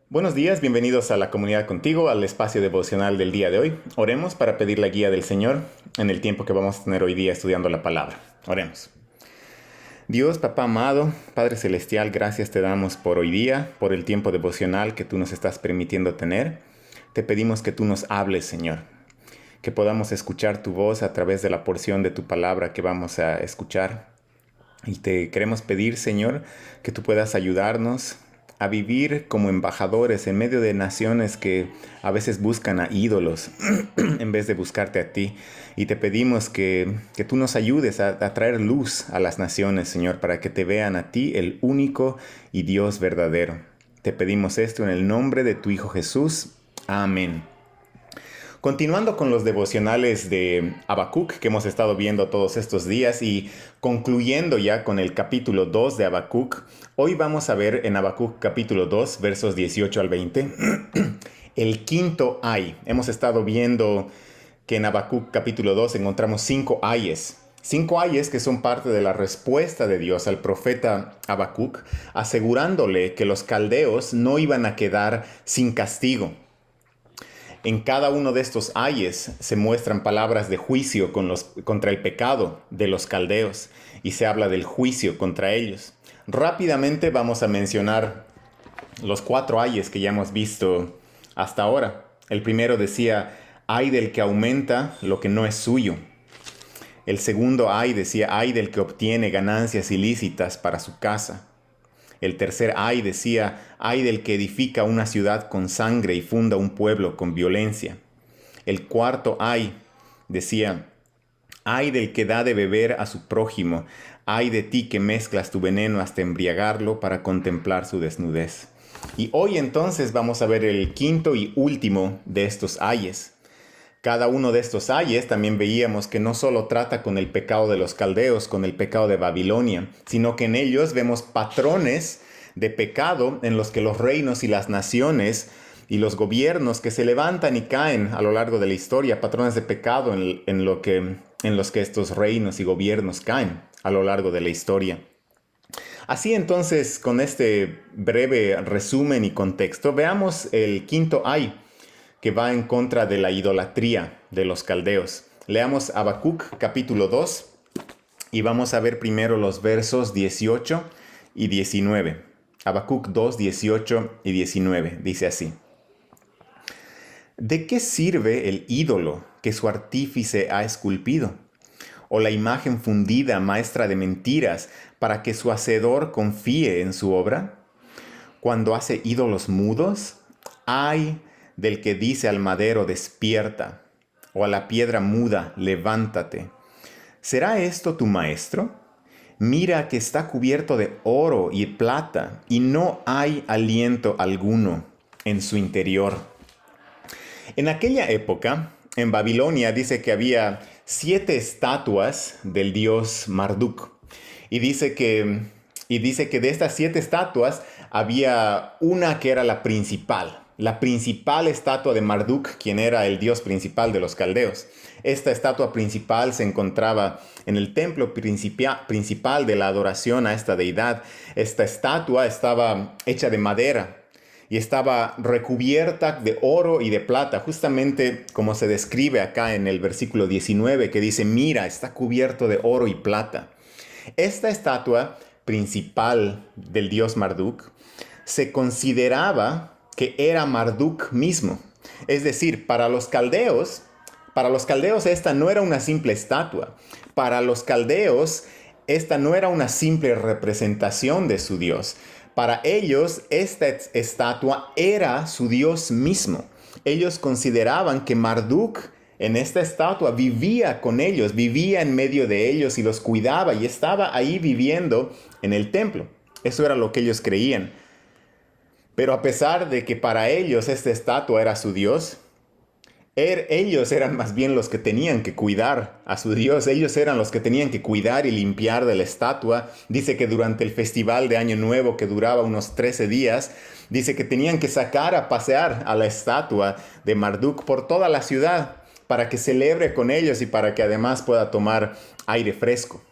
Buenos días, bienvenidos a la comunidad contigo, al espacio devocional del día de hoy. Oremos para pedir la guía del Señor en el tiempo que vamos a tener hoy día estudiando la palabra. Oremos. Dios, Papá amado, Padre Celestial, gracias te damos por hoy día, por el tiempo devocional que tú nos estás permitiendo tener. Te pedimos que tú nos hables, Señor, que podamos escuchar tu voz a través de la porción de tu palabra que vamos a escuchar. Y te queremos pedir, Señor, que tú puedas ayudarnos a vivir como embajadores en medio de naciones que a veces buscan a ídolos en vez de buscarte a ti. Y te pedimos que tú nos ayudes a traer luz a las naciones, Señor, para que te vean a ti, el único y Dios verdadero. Te pedimos esto en el nombre de tu Hijo Jesús. Amén. Continuando con los devocionales de Habacuc que hemos estado viendo todos estos días y concluyendo ya con el capítulo 2 de Habacuc, hoy vamos a ver en Habacuc capítulo 2 versos 18 al 20 el quinto ay. Hemos estado viendo que en Habacuc capítulo 2 encontramos 5 ayes. 5 ayes que son parte de la respuesta de Dios al profeta Habacuc, asegurándole que los caldeos no iban a quedar sin castigo. En cada uno de estos ayes se muestran palabras de juicio contra el pecado de los caldeos y se habla del juicio contra ellos. Rápidamente vamos a mencionar los 4 ayes que ya hemos visto hasta ahora. El primero decía, ay del que aumenta lo que no es suyo. El segundo ay decía, ay del que obtiene ganancias ilícitas para su casa. El tercer ay decía, ay del que edifica una ciudad con sangre y funda un pueblo con violencia. El cuarto ay decía, ay del que da de beber a su prójimo, ay de ti que mezclas tu veneno hasta embriagarlo para contemplar su desnudez. Y hoy entonces vamos a ver el quinto y último de estos ayes. Cada uno de estos ayes también veíamos que no solo trata con el pecado de los caldeos, con el pecado de Babilonia, sino que en ellos vemos patrones de pecado en los que los reinos y las naciones y los gobiernos que se levantan y caen a lo largo de la historia, patrones de pecado en los que estos reinos y gobiernos caen a lo largo de la historia. Así entonces, con este breve resumen y contexto, veamos el quinto ay que va en contra de la idolatría de los caldeos. Leamos Habacuc capítulo 2 y vamos a ver primero los versos 18 y 19. Habacuc 2, 18 y 19 dice así. ¿De qué sirve el ídolo que su artífice ha esculpido? ¿O la imagen fundida, maestra de mentiras, para que su hacedor confíe en su obra? Cuando hace ídolos mudos, ¡ay del que dice al madero despierta! O a la piedra muda, levántate. ¿Será esto tu maestro? Mira que está cubierto de oro y plata, y no hay aliento alguno en su interior. En aquella época, en Babilonia, dice que había 7 estatuas del dios Marduk. Y dice que de estas 7 estatuas había una que era la principal estatua de Marduk, quien era el dios principal de los caldeos. Esta estatua principal se encontraba en el templo principal de la adoración a esta deidad. Esta estatua estaba hecha de madera y estaba recubierta de oro y de plata, justamente como se describe acá en el versículo 19, que dice, mira, está cubierto de oro y plata. Esta estatua principal del dios Marduk se consideraba que era Marduk mismo. Es decir, para los caldeos esta no era una simple estatua. Para los caldeos esta no era una simple representación de su dios. Para ellos esta estatua era su dios mismo. Ellos consideraban que Marduk en esta estatua vivía con ellos, vivía en medio de ellos y los cuidaba y estaba ahí viviendo en el templo. Eso era lo que ellos creían. Pero a pesar de que para ellos esta estatua era su Dios, ellos eran más bien los que tenían que cuidar a su Dios. Ellos eran los que tenían que cuidar y limpiar de la estatua. Dice que durante el festival de Año Nuevo, que duraba unos 13 días, dice que tenían que sacar a pasear a la estatua de Marduk por toda la ciudad para que celebre con ellos y para que además pueda tomar aire fresco.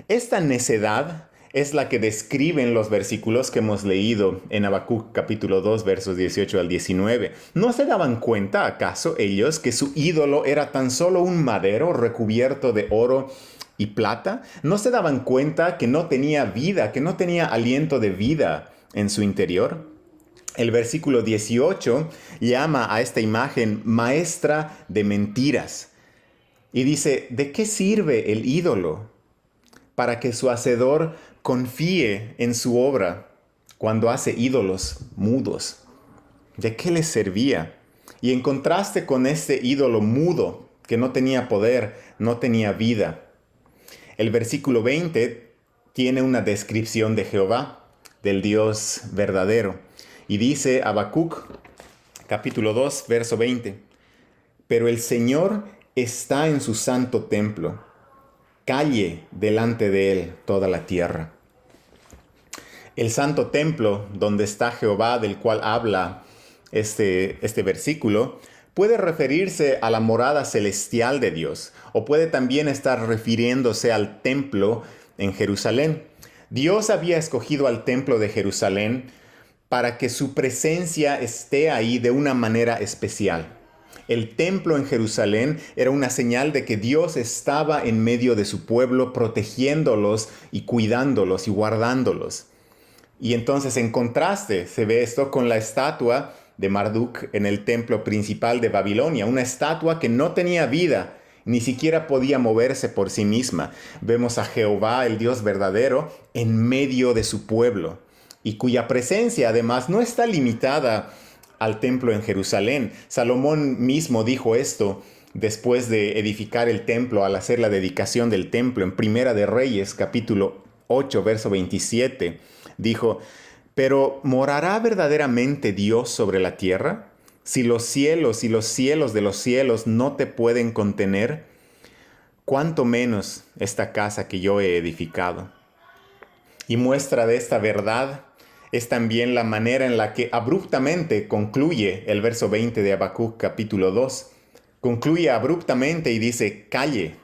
Esta necedad es la que describen los versículos que hemos leído en Habacuc capítulo 2, versos 18 al 19. ¿No se daban cuenta, acaso, ellos que su ídolo era tan solo un madero recubierto de oro y plata? ¿No se daban cuenta que no tenía vida, que no tenía aliento de vida en su interior? El versículo 18 llama a esta imagen maestra de mentiras y dice, ¿de qué sirve el ídolo? Para que su hacedor confíe en su obra cuando hace ídolos mudos. ¿De qué les servía? Y en contraste con este ídolo mudo, que no tenía poder, no tenía vida, el versículo 20 tiene una descripción de Jehová, del Dios verdadero. Y dice Habacuc, capítulo 2, verso 20, pero el Señor está en su santo templo. Calle delante de él toda la tierra. El santo templo donde está Jehová, del cual habla este versículo, puede referirse a la morada celestial de Dios, o puede también estar refiriéndose al templo en Jerusalén. Dios había escogido al templo de Jerusalén para que su presencia esté ahí de una manera especial. El templo en Jerusalén era una señal de que Dios estaba en medio de su pueblo, protegiéndolos y cuidándolos y guardándolos. Y entonces, en contraste, se ve esto con la estatua de Marduk en el templo principal de Babilonia, una estatua que no tenía vida, ni siquiera podía moverse por sí misma. Vemos a Jehová, el Dios verdadero, en medio de su pueblo, y cuya presencia además no está limitada al templo en Jerusalén. Salomón mismo dijo esto después de edificar el templo, al hacer la dedicación del templo en Primera de Reyes, capítulo 8, verso 27. Dijo, ¿pero morará verdaderamente Dios sobre la tierra? Si los cielos y los cielos de los cielos no te pueden contener, ¿cuánto menos esta casa que yo he edificado? Y muestra de esta verdad es también la manera en la que abruptamente concluye el verso 20 de Habacuc capítulo 2. Concluye abruptamente y dice, calle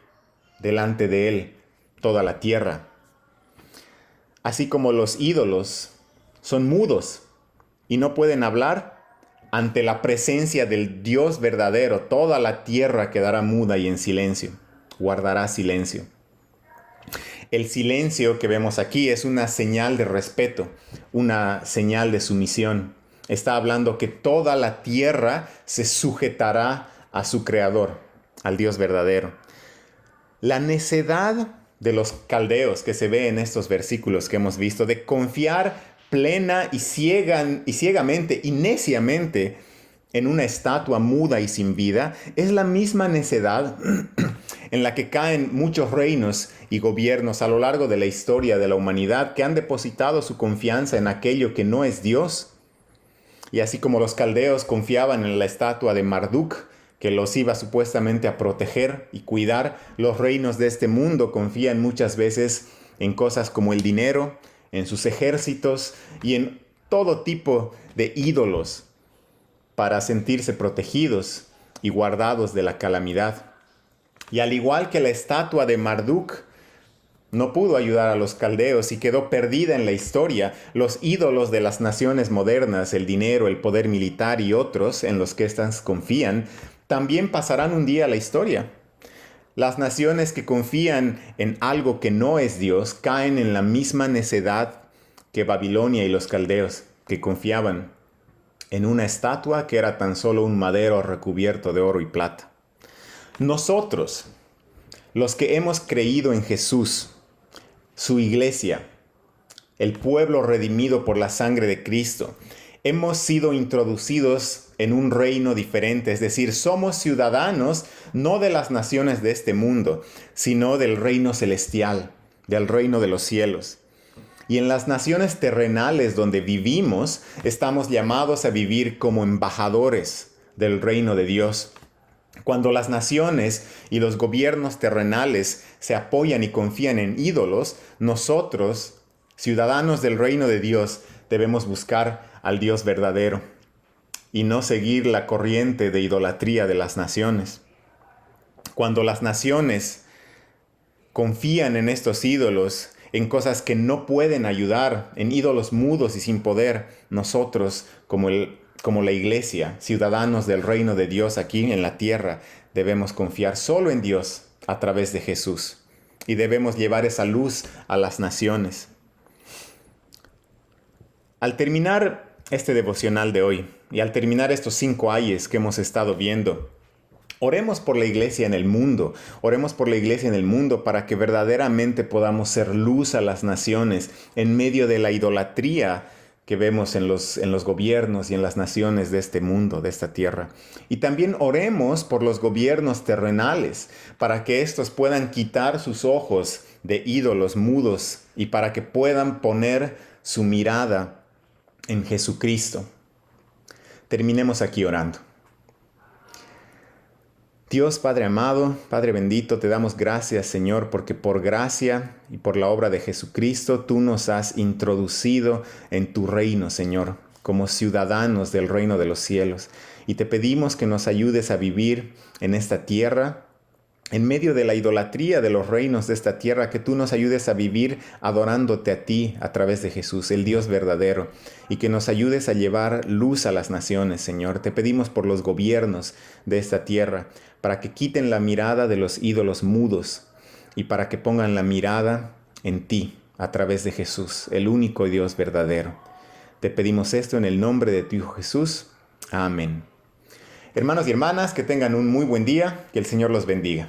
delante de él toda la tierra. Así como los ídolos son mudos y no pueden hablar, ante la presencia del Dios verdadero, toda la tierra quedará muda y en silencio, guardará silencio. El silencio que vemos aquí es una señal de respeto, una señal de sumisión. Está hablando que toda la tierra se sujetará a su creador, al Dios verdadero. La necedad de los caldeos que se ve en estos versículos que hemos visto, de confiar plena y ciegamente y neciamente en una estatua muda y sin vida, es la misma necedad en la que caen muchos reinos y gobiernos a lo largo de la historia de la humanidad que han depositado su confianza en aquello que no es Dios. Y así como los caldeos confiaban en la estatua de Marduk, que los iba supuestamente a proteger y cuidar, los reinos de este mundo confían muchas veces en cosas como el dinero, en sus ejércitos y en todo tipo de ídolos para sentirse protegidos y guardados de la calamidad. Y al igual que la estatua de Marduk no pudo ayudar a los caldeos y quedó perdida en la historia, los ídolos de las naciones modernas, el dinero, el poder militar y otros en los que éstas confían, también pasarán un día a la historia. Las naciones que confían en algo que no es Dios caen en la misma necedad que Babilonia y los caldeos, que confiaban en una estatua que era tan solo un madero recubierto de oro y plata. Nosotros, los que hemos creído en Jesús, su iglesia, el pueblo redimido por la sangre de Cristo, hemos sido introducidos en un reino diferente, es decir, somos ciudadanos no de las naciones de este mundo, sino del reino celestial, del reino de los cielos. Y en las naciones terrenales donde vivimos, estamos llamados a vivir como embajadores del reino de Dios. Cuando las naciones y los gobiernos terrenales se apoyan y confían en ídolos, nosotros, ciudadanos del reino de Dios, debemos buscar al Dios verdadero y no seguir la corriente de idolatría de las naciones. Cuando las naciones confían en estos ídolos, en cosas que no pueden ayudar, en ídolos mudos y sin poder, nosotros, como la iglesia, ciudadanos del reino de Dios aquí en la tierra, debemos confiar solo en Dios a través de Jesús. Y debemos llevar esa luz a las naciones. Al terminar este devocional de hoy y al terminar estos 5 ayes que hemos estado viendo, oremos por la iglesia en el mundo. Oremos por la iglesia en el mundo para que verdaderamente podamos ser luz a las naciones en medio de la idolatría que vemos en los gobiernos y en las naciones de este mundo, de esta tierra. Y también oremos por los gobiernos terrenales, para que éstos puedan quitar sus ojos de ídolos mudos y para que puedan poner su mirada en Jesucristo. Terminemos aquí orando. Dios Padre amado, Padre bendito, te damos gracias, Señor, porque por gracia y por la obra de Jesucristo tú nos has introducido en tu reino, Señor, como ciudadanos del reino de los cielos. Y te pedimos que nos ayudes a vivir en esta tierra, en medio de la idolatría de los reinos de esta tierra, que tú nos ayudes a vivir adorándote a ti a través de Jesús, el Dios verdadero, y que nos ayudes a llevar luz a las naciones, Señor. Te pedimos por los gobiernos de esta tierra, para que quiten la mirada de los ídolos mudos y para que pongan la mirada en ti a través de Jesús, el único Dios verdadero. Te pedimos esto en el nombre de tu Hijo Jesús. Amén. Hermanos y hermanas, que tengan un muy buen día, que el Señor los bendiga.